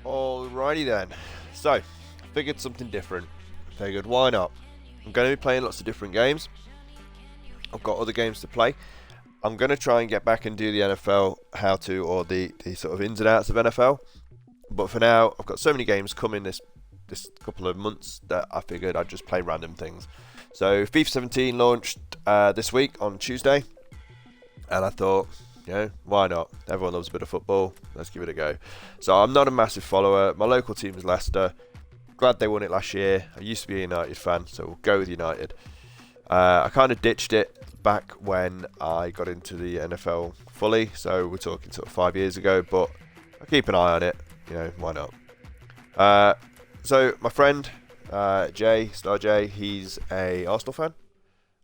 Alrighty then. So, figured something different. Figured why not? I'm going to be playing lots of different games. I've got other games to play. I'm going to try and get back and do the NFL how to, or the sort of ins and outs of NFL. But for now, I've got so many games coming this couple of months that I figured I'd just play random things. So FIFA 17 launched this week on Tuesday, and I thought, why not? Everyone loves a bit of football. Let's give it a go. So I'm not a massive follower. My local team is Leicester. Glad they won it last year. I used to be a United fan, so we'll go with United. I kind of ditched it back when I got into the NFL fully, so we're talking sort of 5 years ago, but I keep an eye on it. Why not? So my friend Jay, Star J, he's a Arsenal fan.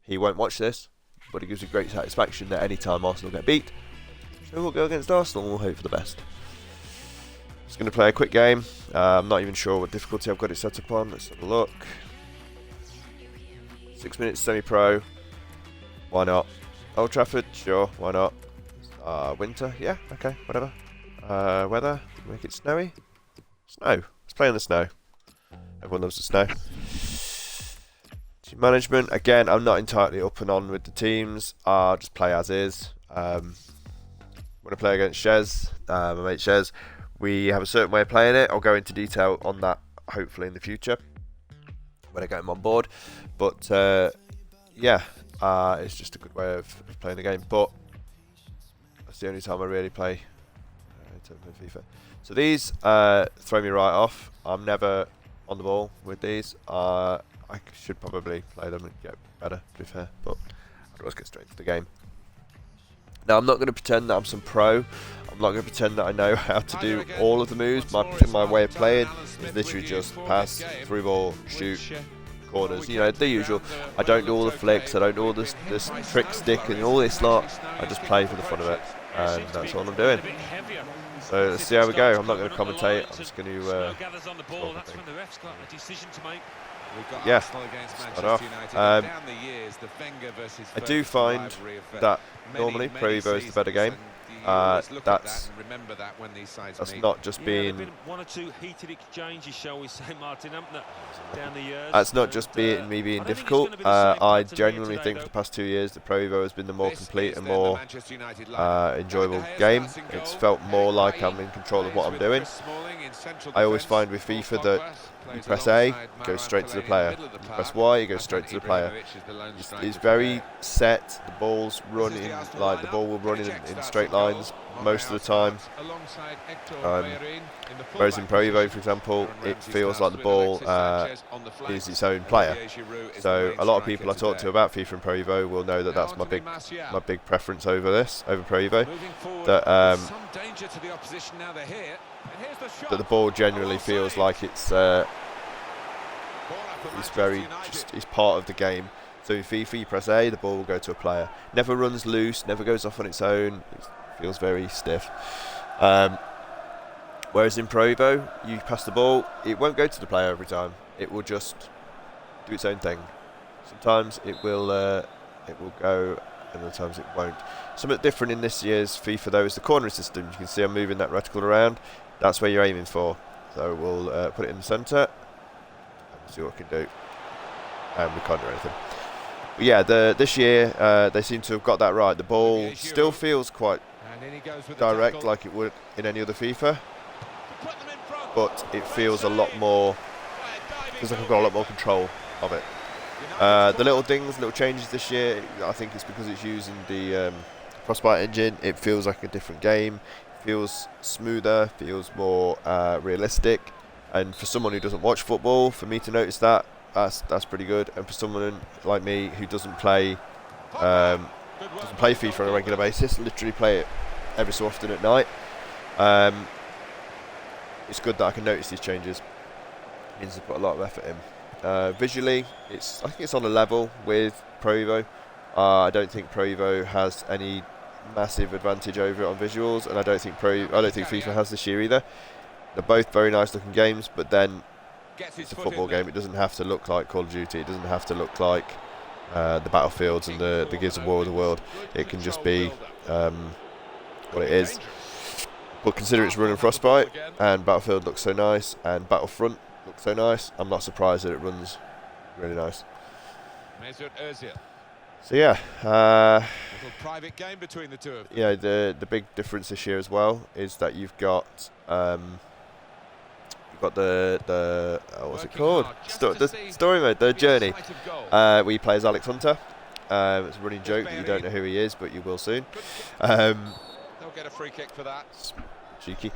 He won't watch this, but it gives me great satisfaction that any time Arsenal get beat, so we'll go against Arsenal and we'll hope for the best. Just going to play a quick game. I'm not even sure what difficulty I've got it set up on. Let's have a look. 6 minutes semi-pro. Why not? Old Trafford, sure, why not? Winter, yeah, okay, whatever. Weather, make it snowy. Snow, let's play in the snow. Everyone loves the snow. Team management, again, I'm not entirely up and on with the teams. I'll just play as is. When I play against Shez, my mate Shez, we have a certain way of playing it. I'll go into detail on that hopefully in the future when I get him on board. But yeah, it's just a good way of playing the game. But that's the only time I really play FIFA. So these throw me right off. I'm never on the ball with these. I should probably play them and get better, to be fair. But I'd always get straight to the game. Now, I'm not going to pretend that I'm some pro. I'm not going to pretend that I know how to do all of the moves. My way of playing is literally just pass, through ball, shoot, corners. The usual. I don't do all the flicks. I don't do all this trick stick and all this lot. I just play for the fun of it. And that's all I'm doing. So let's see how we go. I'm not going to commentate. I'm just going to yeah, start off. I do find that normally Pro Evo is the better game. That's not just being. That's not just me being difficult. I genuinely think for the past 2 years the Pro Evo has been the more complete and more enjoyable game. It's felt more like I'm in control of what I'm doing. I always find with FIFA that you press A, it goes straight to the player. You press Y, it goes straight to the player. It's very set. The ball's running, the ball will run in straight lines most of the time. Whereas in Pro Evo, for example, it feels like the ball is its own player. So a lot of people I talk to about FIFA and Pro Evo will know that that's my big preference over Pro Evo. That the ball generally feels like it's part of the game. So in FIFA, you press A, the ball will go to a player. Never runs loose, never goes off on its own. It feels very stiff. Whereas in Pro Evo, you pass the ball, it won't go to the player every time. It will just do its own thing. Sometimes it will go, and other times it won't. Something different in this year's FIFA though is the cornering system. You can see I'm moving that reticle around. That's where you're aiming for. So we'll put it in the centre and see what we can do. And we can't do anything. But yeah, this year they seem to have got that right. The ball still feels quite direct like it would in any other FIFA, but it feels a lot more. Feels like I've got a lot more control of it. The little changes this year, I think it's because it's using the Frostbite engine. It feels like a different game. It feels smoother, feels more realistic. And for someone who doesn't watch football, for me to notice that's pretty good. And for someone like me who doesn't play FIFA on a regular basis, literally play it every so often at night, it's good that I can notice these changes. It means I put a lot of effort in. Visually, I think it's on a level with Pro Evo. I don't think Pro Evo has any massive advantage over it on visuals, and I don't think FIFA has this year either. They're both very nice looking games, but then it's a football game. It doesn't have to look like Call of Duty. It doesn't have to look like the Battlefields and the Gears of War of the world. It can just be what it is. But consider it's running Frostbite, and Battlefield looks so nice, and Battlefront looks so nice, I'm not surprised that it runs really nice. So yeah, private game between the two of them. yeah. The big difference this year as well is that you've got the what's it called? The story mode, the journey, where you play as Alex Hunter. It's a running joke that you don't know who he is, but you will soon. They'll get a free kick for that. Cheeky.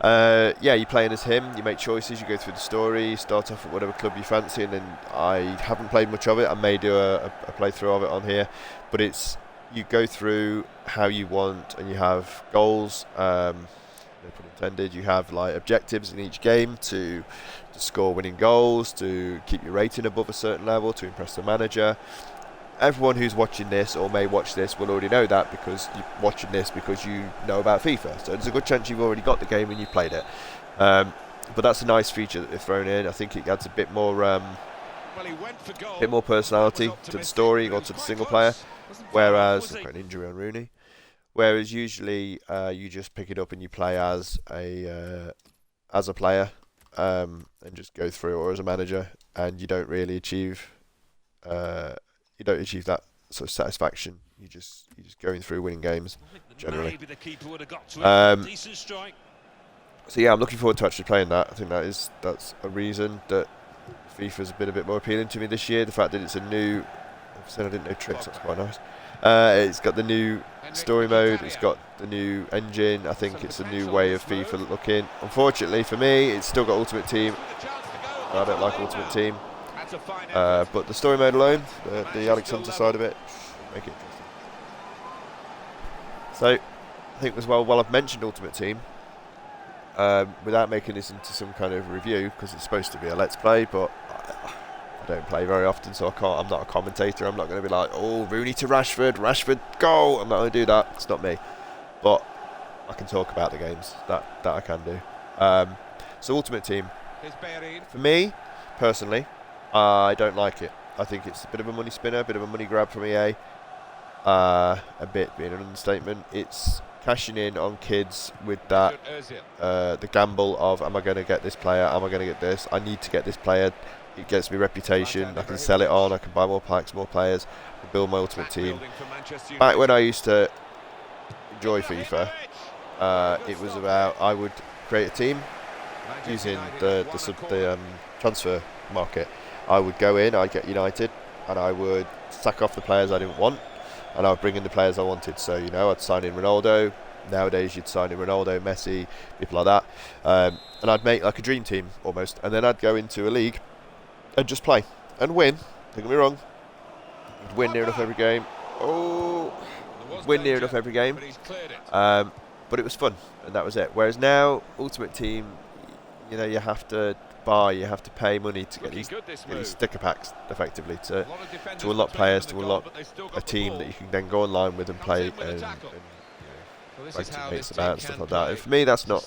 Yeah, you're playing as him, you make choices, you go through the story, you start off at whatever club you fancy, and then I haven't played much of it. I may do a playthrough of it on here, but it's, you go through how you want, and you have goals, no pun intended, you have like objectives in each game to score winning goals, to keep your rating above a certain level, to impress the manager. Everyone who's watching this or may watch this will already know that, because you're watching this because you know about FIFA. So there's a good chance you've already got the game and you played it. But that's a nice feature that they've thrown in. I think it adds a bit more personality to the story or to the single player. Whereas I've got an injury on Rooney. Whereas usually you just pick it up and you play as a player and just go through, or as a manager, and you don't really achieve. You don't achieve that sort of satisfaction. You're just going through winning games generally. So yeah, I'm looking forward to actually playing that. I think that's a reason that FIFA's been a bit more appealing to me this year. The fact that it's a new, I said I didn't know tricks. That's quite nice. It's got the new story mode. It's got the new engine. I think it's a new way of FIFA looking. Unfortunately for me, it's still got Ultimate Team. I don't like Ultimate Team. But the story mode alone, the Alex Hunter side of it, make it interesting. So, I think as well, while I've mentioned Ultimate Team, without making this into some kind of review, because it's supposed to be a Let's Play, but I don't play very often, so I'm not a commentator. I'm not going to be like, oh, Rooney to Rashford, goal. I'm not going to do that. It's not me. But I can talk about the games. That I can do. So Ultimate Team, for me, personally, I don't like it. I think it's a bit of a money spinner, a bit of a money grab from EA. A bit being an understatement. It's cashing in on kids with that the gamble of, am I going to get this player? Am I going to get this? I need to get this player. It gets me reputation. I can sell it on. I can buy more packs, more players. I can build my Ultimate Team. Back when I used to enjoy FIFA, it was about, I would create a team using the transfer market. I would go in, I'd get United, and I would sack off the players I didn't want, and I would bring in the players I wanted. So, you know, I'd sign in Ronaldo. Nowadays, you'd sign in Ronaldo, Messi, people like that. And I'd make like a dream team, almost. And then I'd go into a league and just play and win. Don't get me wrong. I'd win near enough every game. Win near enough every game. But it was fun, and that was it. Whereas now, Ultimate Team, you know, you have to pay money to get these sticker packs, effectively, to unlock players, to unlock a team that you can then go online with and play and break teammates about and stuff like that. And for me, that's not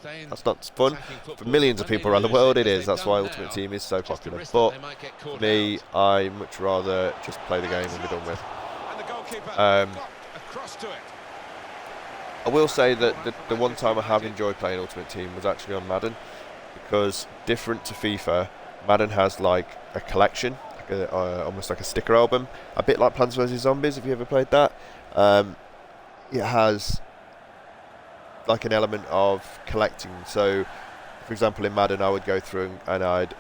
fun. For millions of people around the world, it is. That's why Ultimate Team is so popular. But for me, I much rather just play the game and be done with. I will say that the one time I have enjoyed playing Ultimate Team was actually on Madden. Because different to FIFA, Madden has like a collection, like almost like a sticker album, a bit like Plants vs Zombies. If you ever played that, it has like an element of collecting. So, for example, in Madden, I would go through and I'd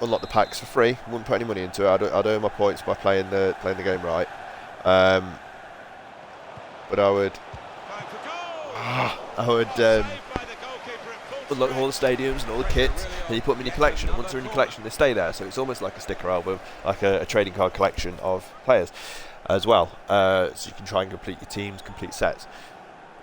unlock the packs for free. Wouldn't put any money into it. I'd earn my points by playing the game right. But I would unlock all the stadiums and all the kits, and you put them in your collection, and once they're in your collection they stay there, so it's almost like a sticker album, like a trading card collection of players as well, so you can try and complete your teams, complete sets.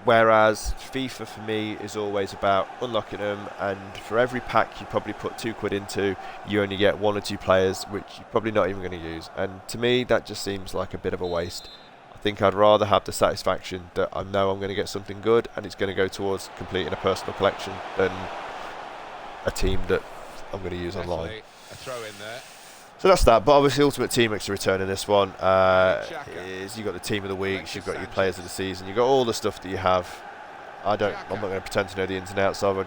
Whereas FIFA for me is always about unlocking them, and for every pack you probably put £2 into, you only get 1 or 2 players which you're probably not even going to use, and to me that just seems like a bit of a waste. I think I'd rather have the satisfaction that I know I'm going to get something good and it's going to go towards completing a personal collection than a team that I'm going to use online. So that's that. But obviously Ultimate Team makes a return in this one. You've got the Team of the Week, you've got your Players of the Season, you've got all the stuff that you have I'm not going to pretend to know the ins and outs of.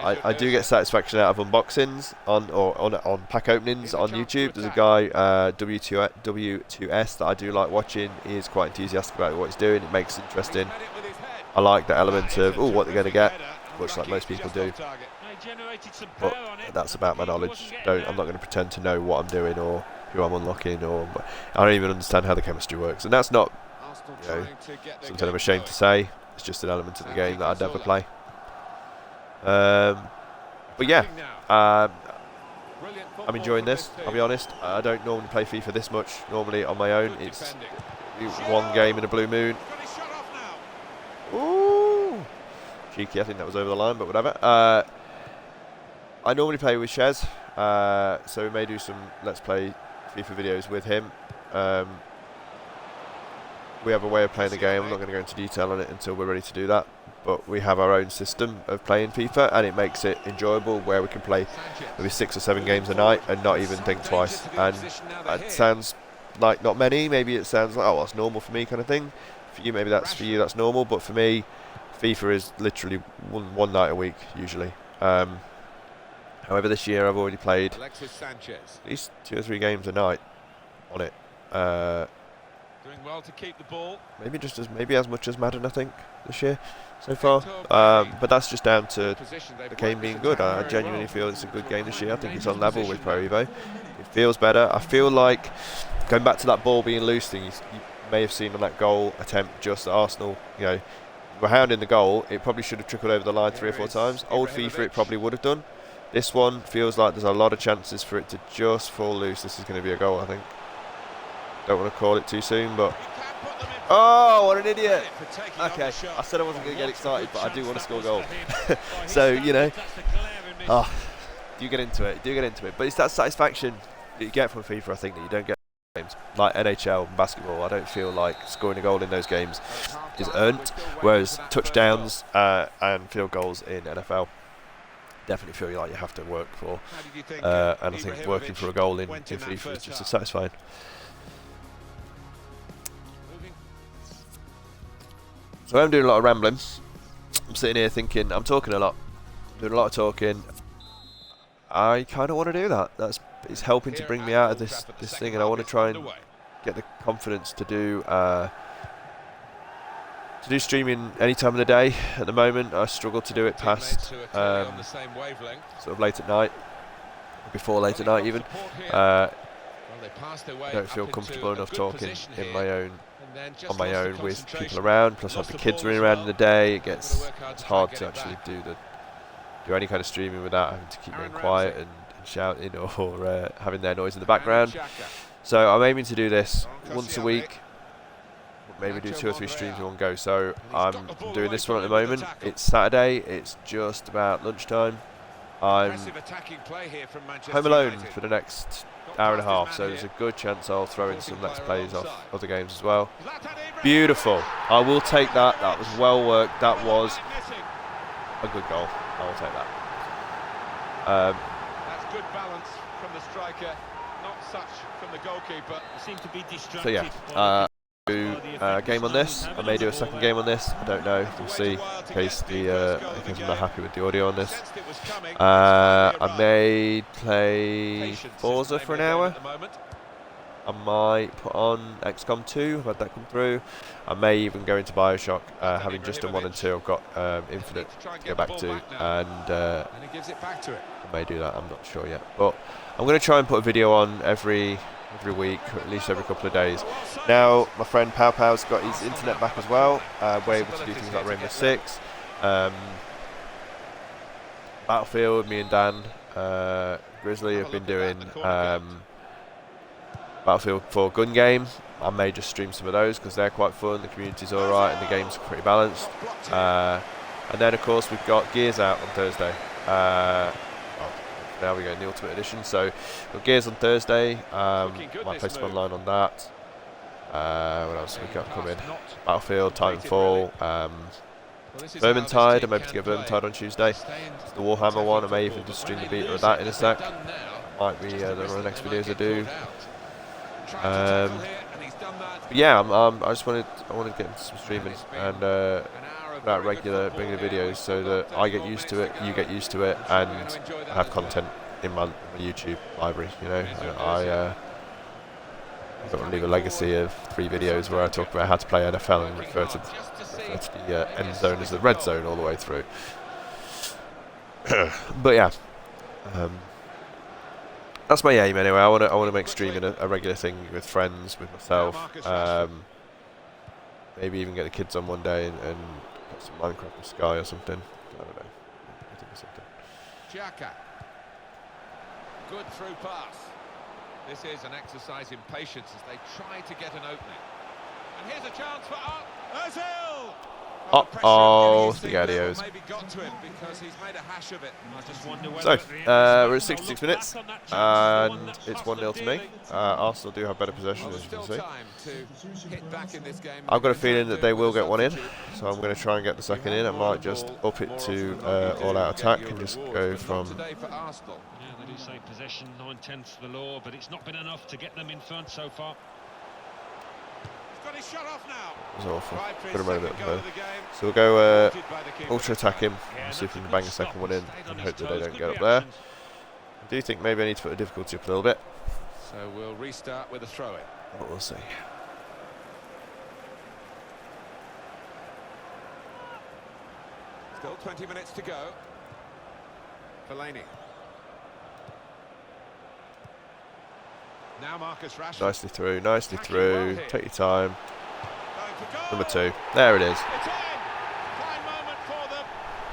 I do get satisfaction out of unboxings on pack openings on YouTube. There's a guy W2S that I do like watching. He is quite enthusiastic about what he's doing. It makes it interesting. I like the element of what they're going to get, much like most people do. But that's about my knowledge. I'm not going to pretend to know what I'm doing or who I'm unlocking, or I don't even understand how the chemistry works. And that's not, something I'm ashamed to say. It's just an element of the game that I'd never play. But yeah, I'm enjoying this. I'll be honest. I don't normally play FIFA this much. Normally on my own, it's one game in a blue moon. Ooh, cheeky. I think that was over the line, but whatever. I normally play with Shez, so we may do some Let's Play FIFA videos with him. We have a way of playing the game. I'm not going to go into detail on it until we're ready to do that. But we have our own system of playing FIFA, and it makes it enjoyable, where we can play maybe 6 or 7 games a night and not even think twice. And it sounds like not many. Maybe it sounds like, oh, that's normal for me kind of thing. For you, maybe that's that's normal. But for me, FIFA is literally one night a week usually. However, this year I've already played at least 2 or 3 games a night on it. Doing well to keep the ball. Maybe as much as Madden, I think, this year so far. But that's just down to the game being good. I genuinely feel it's a good game this year. I think it's on level with Pro Evo. It feels better. I feel like, going back to that ball being loose thing, you may have seen on that goal attempt just at Arsenal, we're hounding the goal. It probably should have trickled over the line 3 or 4 times. Old FIFA it probably would have done. This one feels like there's a lot of chances for it to just fall loose. This is going to be a goal, I think. Don't want to call it too soon, but... Oh, what an idiot! Okay, I said I wasn't going to get excited, but I do want to score a goal. So, do get into it. But it's that satisfaction that you get from FIFA, I think, that you don't get in games. Like NHL and basketball, I don't feel like scoring a goal in those games is earned, whereas touchdowns and field goals in NFL definitely feel like you have to work for. And I think working for a goal in FIFA is just as satisfying. So I'm doing a lot of rambling. I'm sitting here thinking, I'm talking a lot. I'm doing a lot of talking. I kind of want to do that. It's helping to bring me out of this thing, and I want to try and get the confidence to do streaming any time of the day. At the moment, I struggle to do it past sort of late at night, before late at night even. I don't feel comfortable enough talking on my own with people around. Plus, I have the kids running around in the day. It's hard to actually do any kind of streaming without having to keep being quiet and shouting or having their noise in the background. So I'm aiming to do this once a week. Maybe do 2 or 3 streams in one go. So I'm doing this one at the moment. It's Saturday. It's just about lunchtime. I'm home alone for the next hour and a half, so there's a good chance I'll throw in some Let's Plays of other games as well. Beautiful. I will take that. That was well worked. That was a good goal. I will take that. That's good balance from the striker, not such from the goalkeeper. Seem to be distracted. So yeah, do a game on this. I may do a second game on this. I don't know. We'll see. In case I'm not happy with the audio on this. I may play Forza for an hour. I might put on XCOM 2. I've had that come through. I may even go into Bioshock, having just done 1 and 2. I've got Infinite to go back to, and I may do that. I'm not sure yet, but I'm going to try and put a video on every week, or at least every couple of days. Now, my friend Pow Pow's got his internet back as well. We're able to do things like Rainbow Six, Battlefield. Me and Dan Grizzly have been doing Battlefield 4 gun game. I may just stream some of those because they're quite fun. The community's alright and the game's pretty balanced. And then of course we've got Gears out on Thursday. Now we go in the Ultimate Edition. So we've got Gears on Thursday. Might play some online on that. What else have we got coming? Battlefield, Titanfall, Vermintide. I'm able to get Vermintide on Tuesday. It's the Warhammer one. I may even just stream the beta of that in a sec. Might be the next videos I do. But yeah, I want to get into some streaming, and put out regular videos so that I get used to it, you get used to it, and I have content in my YouTube library. You know, I don't want to leave a legacy of 3 videos where I talk about how to play NFL and refer to the end zone as the red zone all the way through. But yeah, that's my aim anyway. I want to make streaming a regular thing with friends, with myself. Maybe even get the kids on one day and get some Minecraft with Sky or something. I don't know. I think it's something. Xhaka. Good through pass. This is an exercise in patience as they try to get an opening. And here's a chance for Ozil. Uh-oh, SpaghettiOs. So, we're at 66 minutes, and it's 1-0 to me. Arsenal do have better possession, as you can see. I've got a feeling that they will get one in, so I'm going to try and get the second in. I might just up it to all-out attack and just go from... Yeah, they do say possession 9/10 of the law, but it's not been enough to get them in front so far. He's shut off now. It was awful. Could have made it better. So we'll go ultra attack him, see if we can bang a second one in, and hope that they don't get up there. I do think maybe I need to put the difficulty up a little bit. So we'll restart with a throw-in. But we'll see. Still 20 minutes to go. Fellaini. Now Marcus Rashford. Nicely through, nicely through. Take your time. Number 2. There it is. It's in. Fine moment for them.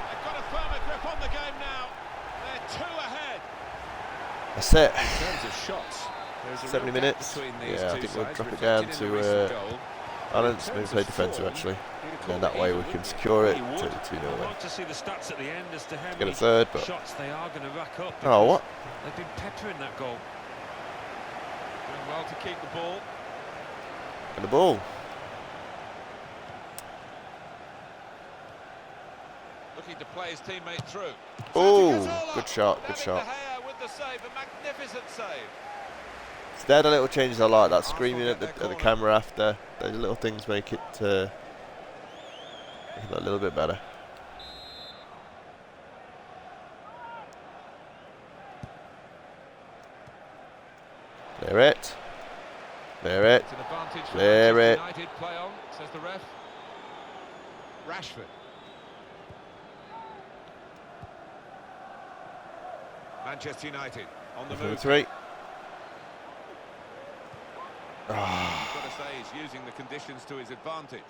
They've got a firmer grip on the game now. They're 2 ahead. That's it. In terms of shots, there's a 70 real gap minutes. between these Yeah, I two think we'll sides, drop it down reflected in the to recent goal. balance. Maybe play defensive actually. And then that way we can secure it. 2-0 I'd away. like to see the stats at the end as to how Get a many third, but shots they are going to rack up. oh what? They've been peppering that goal. Doing well to keep the ball. And the ball. Looking to play his teammate through. Oh, good shot, good shot. With the save, a magnificent save. They're the little changes I like. That screaming at the camera after. Those little things make it a little bit better. Clear it. Clear it. It's an advantage for Clear it. Manchester United. Play on, says the ref. Rashford. Manchester United on the Number move. 3. Got to say he's using the conditions to his advantage.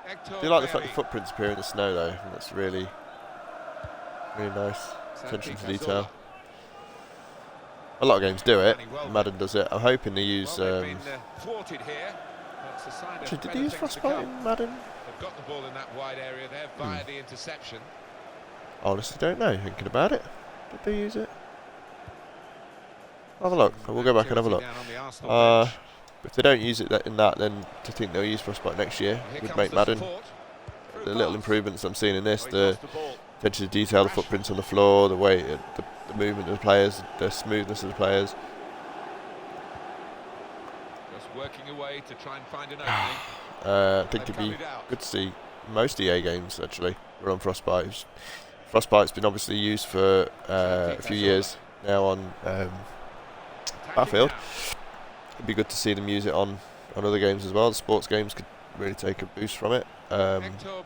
I do like the fact the footprints appear in the snow though. I think that's really nice. Attention to detail. A lot of games do it. Madden does it. I'm hoping they use. Thwarted here. That's a sign Actually, of did better they use things to frostbite come. in Madden? They've got the ball in that wide area there via the interception. Honestly, don't know. Thinking about it, did they use it? Have a look. We'll go back and have a look. If they don't use it in that, then to think they'll use frostbite next year would make Madden. The little improvements I'm seeing in this, the attention to detail, the footprints on the floor, the way, the movement of the players, the smoothness of the players. Just working away to try and find an opening. I think it'd be good to see most EA games actually were on frostbite. Frostbite's been obviously used for a few years now on Battlefield. It'd be good to see them use it on other games as well. The sports games could really take a boost from it. It's a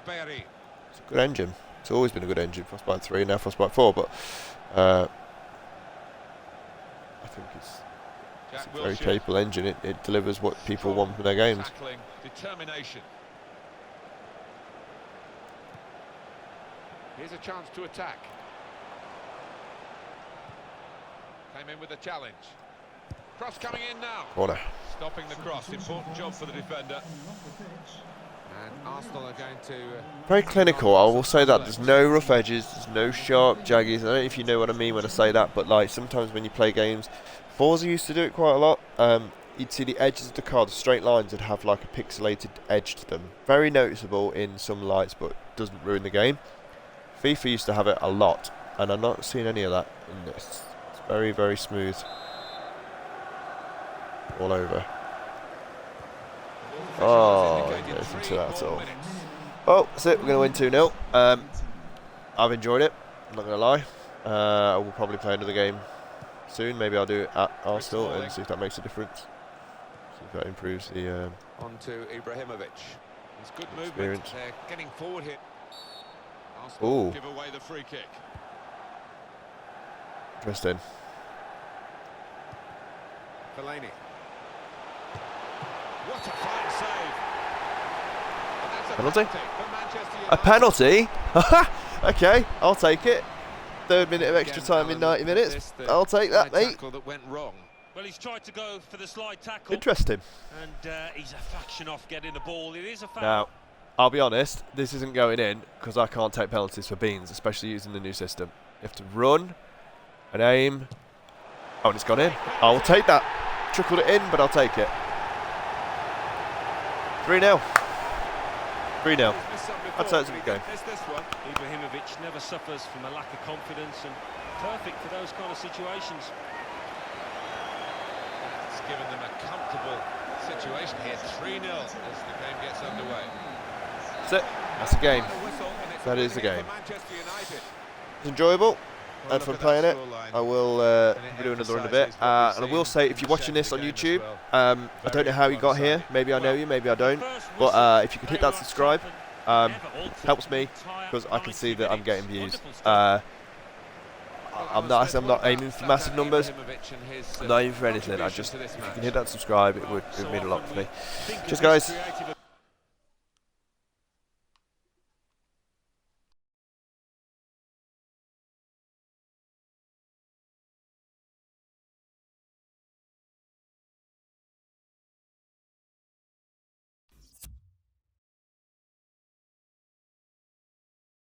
good engine. It's always been a good engine. Frostbite 3, now Frostbite 4, but I think it's a very capable engine. It delivers what people want from their games. Determination. Here's a chance to attack. Came in with a challenge. Cross coming in now. Corner. Stopping the cross. Important job for the defender. And Arsenal are going to... Very clinical, I will say that. There's no rough edges, there's no sharp jaggies. I don't know if you know what I mean when I say that, but like sometimes when you play games, Forza used to do it quite a lot. You'd see the edges of the car, the straight lines would have like a pixelated edge to them. Very noticeable in some lights, but doesn't ruin the game. FIFA used to have it a lot, and I'm not seeing any of that in this. It's very, very smooth. All over. Oh, nothing to that at all. Well, that's it. We're going to win 2-0. I've enjoyed it. I'm not going to lie. I will probably play another game soon. Maybe I'll do it at Arsenal and see if that makes a difference. See if that improves the On to Ibrahimovic. It's good movement. experience. They're getting forward here. Arsenal Ooh. give away the free kick. Interesting. Fellaini. What a fine save. And that's a Penalty? for Manchester A United. penalty? Okay, I'll take it. 3rd minute of extra time in 90 minutes. I'll take that, mate. Tackle that went wrong. Well, he's tried to go for the slide tackle. Interesting. And he's a fraction off getting the ball. It is a foul. Now, I'll be honest, this isn't going in because I can't take penalties for beans, especially using the new system. You have to run and aim. Oh, and it's gone in. I'll take that. Trickled it in, but I'll take it. 3-0. 3-0. I'd say it's a good game. Ibrahimovic never suffers from a lack of confidence and perfect for those kind of situations. It's given them a comfortable situation here. 3-0 as the game gets underway. That's it. That's the game. That is the game. It's enjoyable. I had fun playing it. I will do another run of it. And I will say, if you're watching this on YouTube, I don't know how you got here. Maybe I know you, maybe I don't. But if you could hit that subscribe, helps me because I can see that I'm getting views. I'm not aiming for massive numbers. I'm not aiming for anything. If you can hit that subscribe, it would mean a lot to me. Cheers, guys.